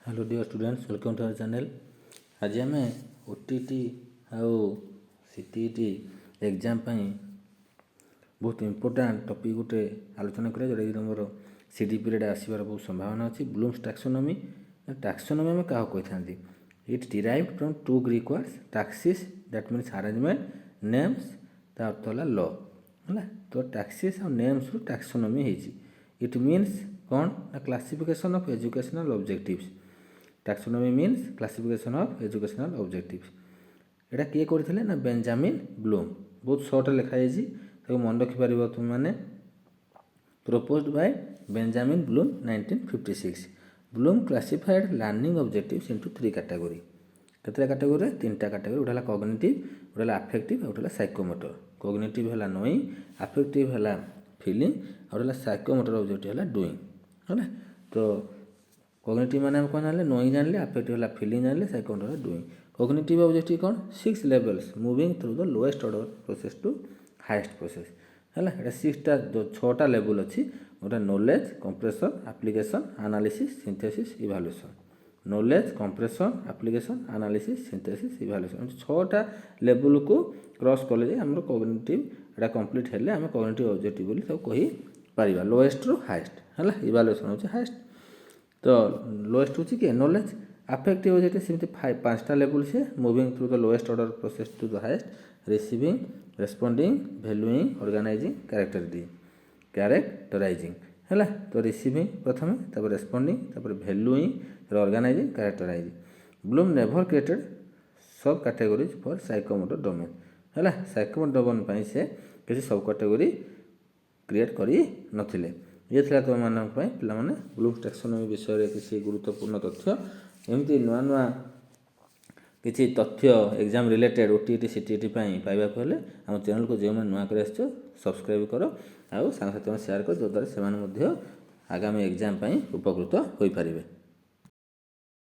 Hello dear students, welcome to our channel. आज आम OTET आउ सीटीईटी एग्जाम बहुत इंपोर्टाट टॉपिक गोटे आलोचना करा जोटा कि तुम सीडी पीरियड आसबार बहुत संभावना अच्छी। ब्लूम्स टैक्सोनॉमी आम क्या कही था, it derived from two Greek words taxis that means arrangement, names ता अर्थ है लॉ है। तो टैक्सिस और नेम्स रु टैक्सोनॉमी होती। इट मीन्स कौन ना classification of educational objectives. Taxonomy means classification of educational objectives. एटा किए करते ना बेंजामिन ब्लूम। बहुत सर्ट लिखाई मन रखिपर तुम मैंने proposed by Benjamin Bloom 1956। Bloom classified learning objectives into three category. केतटा कैटेगरी? तीनटा कैटेगरी। गोटे है कॉग्निटिव, गोटे है अफेक्टिव, गोटे है साइकोमोटर। कॉग्निटिव है नोइंग, अफेक्टिव है फीलिंग, और गोटे साइकोमोटर ऑब्जेक्टिव है डूइंग है। तो कॉग्निटिव माने हम कौन जान नोइंग जान, अफेक्टिव है फीलिंग जान, साइकोमोटर है डूइंग। कॉग्निटिव ऑब्जेक्टिव कौन? 6 levels moving through the lowest order process to highest process है। सिक्सटा 6टा लेवल अच्छी। गोटे knowledge, comprehension, application, analysis, synthesis, evaluation. Knowledge, comprehension, application, analysis, synthesis, evaluation 6टा लेवल को क्रॉस कले आम कॉग्निटिव एटा कंप्लीट हेल्ले आम कॉग्निटिव ऑब्जेक्टिव बोली कही पारिबा। लोएस्ट रु हाईएस्ट है। इवैल्यूएशन होची हाईएस्ट। तो लोएस्ट होची कि नॉलेज। अफेक्टिव ऑब्जेक्टिव सेमती 5टा लेवल से moving through the lowest order process to the highest. Receiving, responding, valuing, organising, characterising है। तो रिसीविंग प्रथम, तापर रेस्पोंडिंग, तापर वैल्यूइंग, तापर organising, characterising. Bloom never created sub categories for psychomotor domain है। साइकोमोटर डोमेन से किसी सब कैटेगोरी क्रिएट करी नथिले। ये था तुम मानक पे ब्लूम्स टैक्सोनॉमी विषय में किसी गुरुत्वपूर्ण तथ्य। एमती नुआ नुआ किसी तथ्य एग्जाम रिलेटेड ओटीटी सीटीईटी पाइबा हेल्ले आम चैनल को जो मैंने नुआ कर सब्सक्राइब कर आउ सांग साथी शेयर कर, जो द्वारा से आगामी एग्जाम उपकृत हो पारे।